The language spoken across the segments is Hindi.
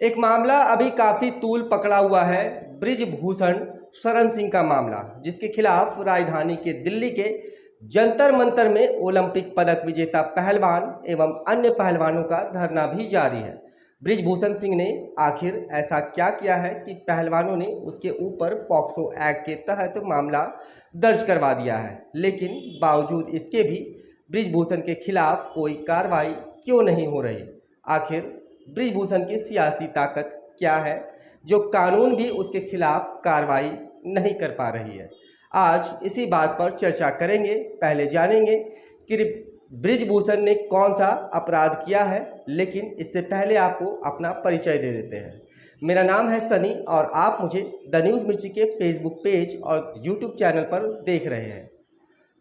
एक मामला अभी काफी तूल पकड़ा हुआ है, ब्रिजभूषण शरण सिंह का मामला, जिसके खिलाफ राजधानी के दिल्ली के जंतर मंतर में ओलंपिक पदक विजेता पहलवान एवं अन्य पहलवानों का धरना भी जारी है। ब्रिजभूषण सिंह ने आखिर ऐसा क्या किया है कि पहलवानों ने उसके ऊपर पॉक्सो एक्ट के तहत मामला दर्ज करवा दिया है, लेकिन बावजूद इसके भी ब्रिजभूषण के खिलाफ कोई कार्रवाई क्यों नहीं हो रही? आखिर ब्रिजभूषण की सियासी ताकत क्या है जो कानून भी उसके खिलाफ कार्रवाई नहीं कर पा रही है? आज इसी बात पर चर्चा करेंगे। पहले जानेंगे कि ब्रिजभूषण ने कौन सा अपराध किया है, लेकिन इससे पहले आपको अपना परिचय दे देते हैं। मेरा नाम है सनी और आप मुझे द न्यूज़ मिर्ची के फेसबुक पेज और यूट्यूब चैनल पर देख रहे हैं।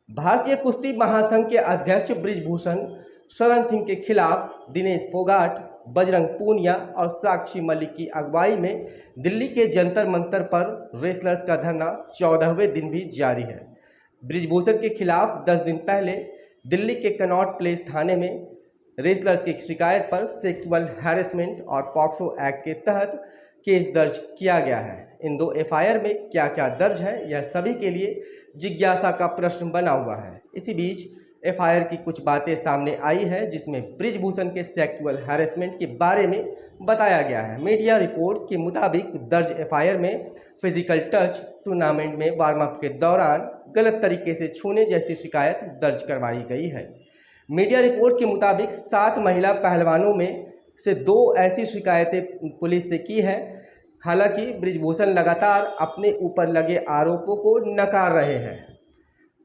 भारतीय कुश्ती महासंघ के अध्यक्ष ब्रिजभूषण शरण सिंह के खिलाफ दिनेश फोगाट, बजरंग पूनिया और साक्षी मलिक की अगुवाई में दिल्ली के जंतर मंतर पर रेसलर्स का धरना 14वें दिन भी जारी है। ब्रिजभूषण के खिलाफ 10 दिन पहले दिल्ली के कनॉट प्लेस थाने में रेसलर्स की शिकायत पर सेक्सुअल हैरेसमेंट और पॉक्सो एक्ट के तहत केस दर्ज किया गया है। इन दो एफआईआर में क्या क्या दर्ज है, यह सभी के लिए जिज्ञासा का प्रश्न बना हुआ है। इसी बीच एफआईआर की कुछ बातें सामने आई है, जिसमें ब्रिजभूषण के सेक्सुअल हैरेसमेंट के बारे में बताया गया है। मीडिया रिपोर्ट्स के मुताबिक दर्ज एफआईआर में फिजिकल टच, टूर्नामेंट में वार्म अप के दौरान गलत तरीके से छूने जैसी शिकायत दर्ज करवाई गई है। मीडिया रिपोर्ट्स के मुताबिक 7 महिला पहलवानों में से 2 ऐसी शिकायतें पुलिस से की है। हालांकि ब्रिजभूषण लगातार अपने ऊपर लगे आरोपों को नकार रहे हैं।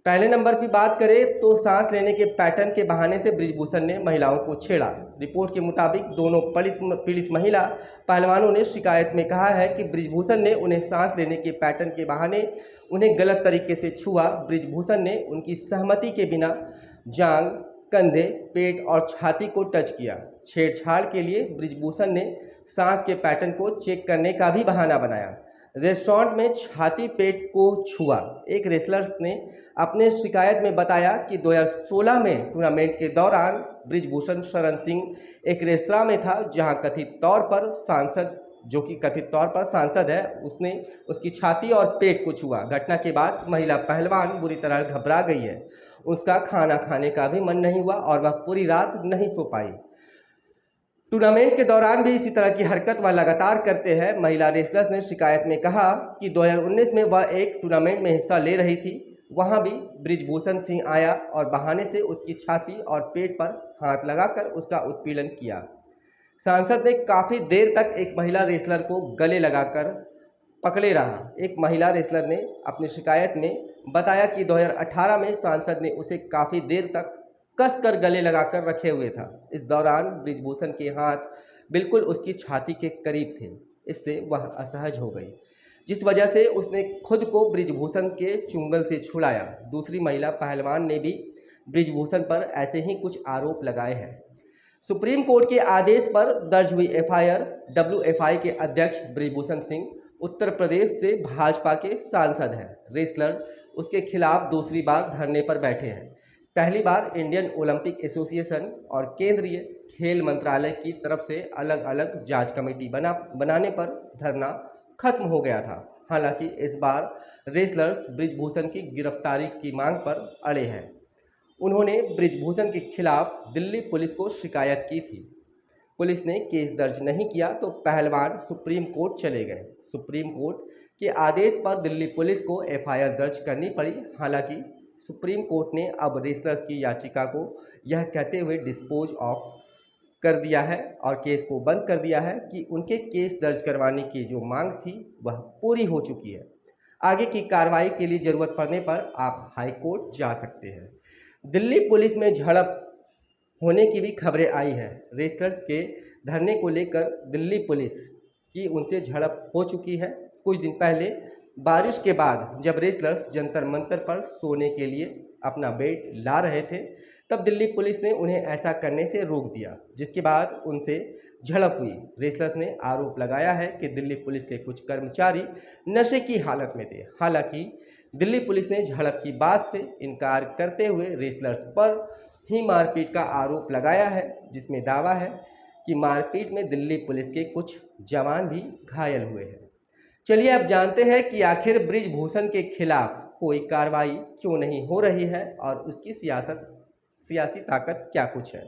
पहले नंबर की बात करें तो सांस लेने के पैटर्न के बहाने से ब्रिजभूषण ने महिलाओं को छेड़ा। रिपोर्ट के मुताबिक दोनों पीड़ित महिला पहलवानों ने शिकायत में कहा है कि ब्रिजभूषण ने उन्हें सांस लेने के पैटर्न के बहाने उन्हें गलत तरीके से छुआ। ब्रिजभूषण ने उनकी सहमति के बिना जांग, कंधे, पेट और छाती को टच किया। छेड़छाड़ के लिए ब्रिजभूषण ने सांस के पैटर्न को चेक करने का भी बहाना बनाया। रेस्टोरेंट में छाती पेट को छुआ। एक रेसलर ने अपने शिकायत में बताया कि 2016 में टूर्नामेंट के दौरान ब्रिजभूषण शरण सिंह एक रेस्तरां में था, जहां कथित तौर पर सांसद है, उसने उसकी छाती और पेट को छुआ। घटना के बाद महिला पहलवान बुरी तरह घबरा गई है। उसका खाना खाने का भी मन नहीं हुआ और वह पूरी रात नहीं सो पाई। टूर्नामेंट के दौरान भी इसी तरह की हरकत वह लगातार करते हैं। महिला रेसलर्स ने शिकायत में कहा कि 2019 में वह एक टूर्नामेंट में हिस्सा ले रही थी। वहां भी ब्रिजभूषण सिंह आया और बहाने से उसकी छाती और पेट पर हाथ लगाकर उसका उत्पीड़न किया। सांसद ने काफ़ी देर तक एक महिला रेसलर को गले लगाकर पकड़े रहा। एक महिला रेसलर ने अपनी शिकायत में बताया कि 2018 में सांसद ने उसे काफ़ी देर तक कसकर गले लगाकर रखे हुए था। इस दौरान ब्रिजभूषण के हाथ बिल्कुल उसकी छाती के करीब थे। इससे वह असहज हो गई, जिस वजह से उसने खुद को ब्रिजभूषण के चुंगल से छुड़ाया। दूसरी महिला पहलवान ने भी ब्रिजभूषण पर ऐसे ही कुछ आरोप लगाए हैं। सुप्रीम कोर्ट के आदेश पर दर्ज हुई एफआईआर। डब्ल्यूएफआई के अध्यक्ष ब्रिजभूषण सिंह उत्तर प्रदेश से भाजपा के सांसद हैं। रेसलर उसके खिलाफ दूसरी बार धरने पर बैठे हैं। पहली बार इंडियन ओलंपिक एसोसिएशन और केंद्रीय खेल मंत्रालय की तरफ से अलग अलग जांच कमेटी बनाने पर धरना खत्म हो गया था। हालांकि इस बार रेसलर्स ब्रिजभूषण की गिरफ्तारी की मांग पर अड़े हैं। उन्होंने ब्रिजभूषण के खिलाफ दिल्ली पुलिस को शिकायत की थी। पुलिस ने केस दर्ज नहीं किया तो पहलवान सुप्रीम कोर्ट चले गए। सुप्रीम कोर्ट के आदेश पर दिल्ली पुलिस को एफआईआर दर्ज करनी पड़ी। हालांकि सुप्रीम कोर्ट ने अब रेसलर्स की याचिका को यह कहते हुए डिस्पोज ऑफ कर दिया है और केस को बंद कर दिया है कि उनके केस दर्ज करवाने की जो मांग थी वह पूरी हो चुकी है। आगे की कार्रवाई के लिए ज़रूरत पड़ने पर आप हाई कोर्ट जा सकते हैं। दिल्ली पुलिस में झड़प होने की भी खबरें आई हैं। रेसलर्स के धरने को लेकर दिल्ली पुलिस की उनसे झड़प हो चुकी है। कुछ दिन पहले बारिश के बाद जब रेसलर्स जंतर मंतर पर सोने के लिए अपना बेड ला रहे थे, तब दिल्ली पुलिस ने उन्हें ऐसा करने से रोक दिया, जिसके बाद उनसे झड़प हुई। रेसलर्स ने आरोप लगाया है कि दिल्ली पुलिस के कुछ कर्मचारी नशे की हालत में थे। हालांकि दिल्ली पुलिस ने झड़प की बात से इनकार करते हुए रेसलर्स पर ही मारपीट का आरोप लगाया है, जिसमें दावा है कि मारपीट में दिल्ली पुलिस के कुछ जवान भी घायल हुए हैं। चलिए अब जानते हैं कि आखिर बृजभूषण के खिलाफ कोई कार्रवाई क्यों नहीं हो रही है और उसकी सियासी ताकत क्या कुछ है।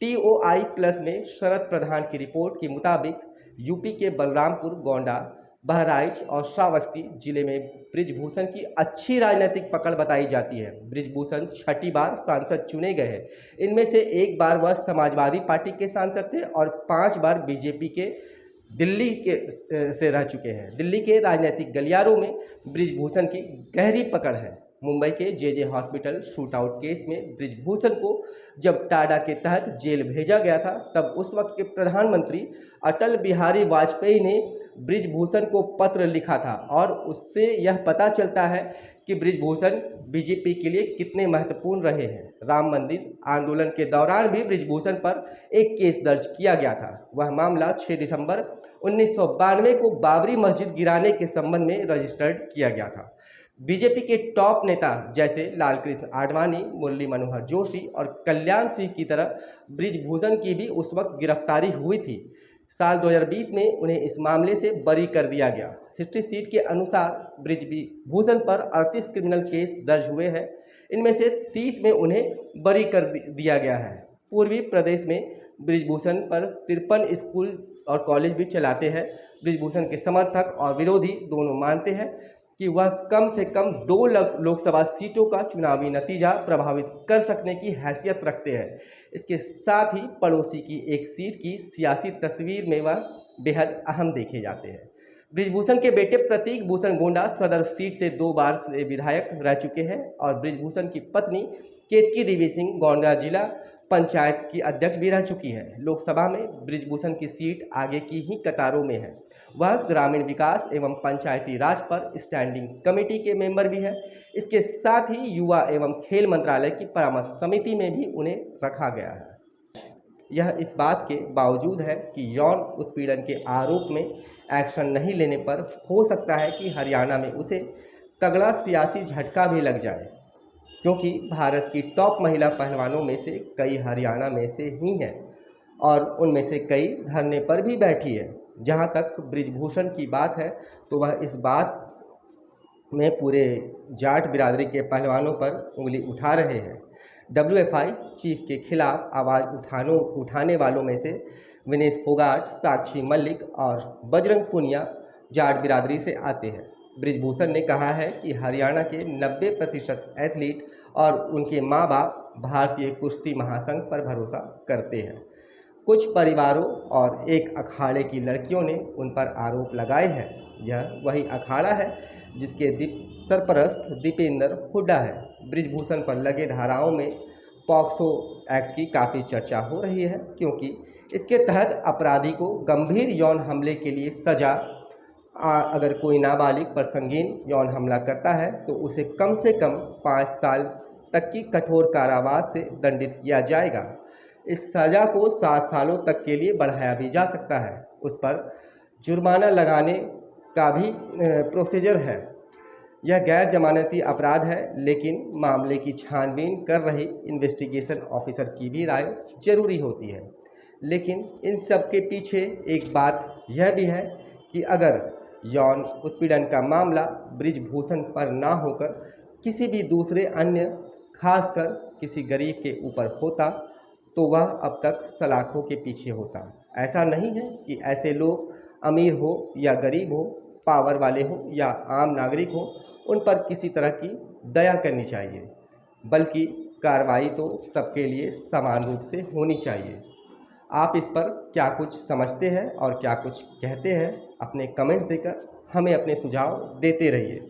TOI प्लस में शरद प्रधान की रिपोर्ट के मुताबिक यूपी के बलरामपुर, गोंडा, बहराइच और श्रावस्ती जिले में बृजभूषण की अच्छी राजनीतिक पकड़ बताई जाती है। बृजभूषण 6ठी बार सांसद चुने गए हैं। इनमें से 1 बार वह समाजवादी पार्टी के सांसद थे और 5 बार बीजेपी के दिल्ली के से रह चुके हैं। दिल्ली के राजनीतिक गलियारों में बृजभूषण की गहरी पकड़ है। मुंबई के JJ हॉस्पिटल शूटआउट केस में बृजभूषण को जब टाडा के तहत जेल भेजा गया था, तब उस वक्त के प्रधानमंत्री अटल बिहारी वाजपेयी ने बृजभूषण को पत्र लिखा था और उससे यह पता चलता है कि बृजभूषण बीजेपी के लिए कितने महत्वपूर्ण रहे हैं। राम मंदिर आंदोलन के दौरान भी बृजभूषण पर एक केस दर्ज किया गया था। वह मामला 6 दिसंबर 1992 को बाबरी मस्जिद गिराने के संबंध में रजिस्टर्ड किया गया था। बीजेपी के टॉप नेता जैसे लालकृष्ण आडवाणी, मुरली मनोहर जोशी और कल्याण सिंह की तरह बृजभूषण की भी उस वक्त गिरफ्तारी हुई थी। साल 2020 में उन्हें इस मामले से बरी कर दिया गया। हिस्ट्री सीट के अनुसार बृजभूषण पर 38 क्रिमिनल केस दर्ज हुए हैं। इनमें से 30 में उन्हें बरी कर दिया गया है। पूर्वी प्रदेश में बृजभूषण पर 53 स्कूल और कॉलेज भी चलाते हैं। बृजभूषण के समर्थक और विरोधी दोनों मानते हैं कि वह कम से कम 2 लोकसभा सीटों का चुनावी नतीजा प्रभावित कर सकने की हैसियत रखते हैं। इसके साथ ही पड़ोसी की एक सीट की सियासी तस्वीर में वह बेहद अहम देखे जाते हैं। बृजभूषण के बेटे प्रतीक भूषण गोंडा सदर सीट से 2 बार से विधायक रह चुके हैं और बृजभूषण की पत्नी केतकी देवी सिंह गोंडा जिला पंचायत की अध्यक्ष भी रह चुकी है। लोकसभा में बृजभूषण की सीट आगे की ही कतारों में है। वह ग्रामीण विकास एवं पंचायती राज पर स्टैंडिंग कमेटी के मेंबर भी है। इसके साथ ही युवा एवं खेल मंत्रालय की परामर्श समिति में भी उन्हें रखा गया है। यह इस बात के बावजूद है कि यौन उत्पीड़न के आरोप में एक्शन नहीं लेने पर हो सकता है कि हरियाणा में उसे तगड़ा सियासी झटका भी लग जाए, क्योंकि भारत की टॉप महिला पहलवानों में से कई हरियाणा में से ही हैं और उनमें से कई धरने पर भी बैठी है। जहां तक बृजभूषण की बात है तो वह इस बात में पूरे जाट बिरादरी के पहलवानों पर उंगली उठा रहे हैं। WFI चीफ के खिलाफ आवाज़ उठाने वालों में से विनेश फोगाट, साक्षी मलिक और बजरंग पुनिया जाट बिरादरी से आते हैं। बृजभूषण ने कहा है कि हरियाणा के 90% एथलीट और उनके माँ बाप भारतीय कुश्ती महासंघ पर भरोसा करते हैं। कुछ परिवारों और एक अखाड़े की लड़कियों ने उन पर आरोप लगाए हैं। यह वही अखाड़ा है जिसके सरपरस्त दीपेंद्र हुड्डा है। बृजभूषण पर लगे धाराओं में पॉक्सो एक्ट की काफ़ी चर्चा हो रही है, क्योंकि इसके तहत अपराधी को गंभीर यौन हमले के लिए सजा, अगर कोई नाबालिग पर संगीन यौन हमला करता है तो उसे कम से कम 5 साल तक की कठोर कारावास से दंडित किया जाएगा। इस सज़ा को 7 सालों तक के लिए बढ़ाया भी जा सकता है। उस पर जुर्माना लगाने का भी प्रोसीजर है। यह गैर जमानती अपराध है, लेकिन मामले की छानबीन कर रही इन्वेस्टिगेशन ऑफिसर की भी राय जरूरी होती है। लेकिन इन सब के पीछे एक बात यह भी है कि अगर यौन उत्पीड़न का मामला बृजभूषण पर ना होकर किसी भी दूसरे अन्य, खासकर किसी गरीब के ऊपर होता तो वह अब तक सलाखों के पीछे होता। ऐसा नहीं है कि ऐसे लोग अमीर हो या गरीब हो, पावर वाले हो या आम नागरिक हो, उन पर किसी तरह की दया करनी चाहिए, बल्कि कार्रवाई तो सबके लिए समान रूप से होनी चाहिए। आप इस पर क्या कुछ समझते हैं और क्या कुछ कहते हैं, अपने कमेंट्स देकर हमें अपने सुझाव देते रहिए।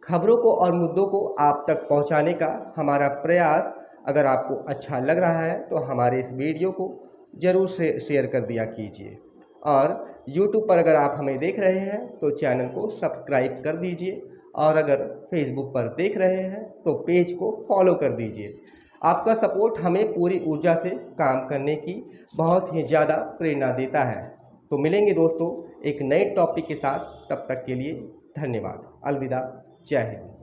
खबरों को और मुद्दों को आप तक पहुंचाने का हमारा प्रयास अगर आपको अच्छा लग रहा है तो हमारे इस वीडियो को ज़रूर शेयर कर दिया कीजिए, और YouTube पर अगर आप हमें देख रहे हैं तो चैनल को सब्सक्राइब कर दीजिए, और अगर Facebook पर देख रहे हैं तो पेज को फॉलो कर दीजिए। आपका सपोर्ट हमें पूरी ऊर्जा से काम करने की बहुत ही ज़्यादा प्रेरणा देता है। तो मिलेंगे दोस्तों एक नए टॉपिक के साथ, तब तक के लिए धन्यवाद। अलविदा, जय हिंद।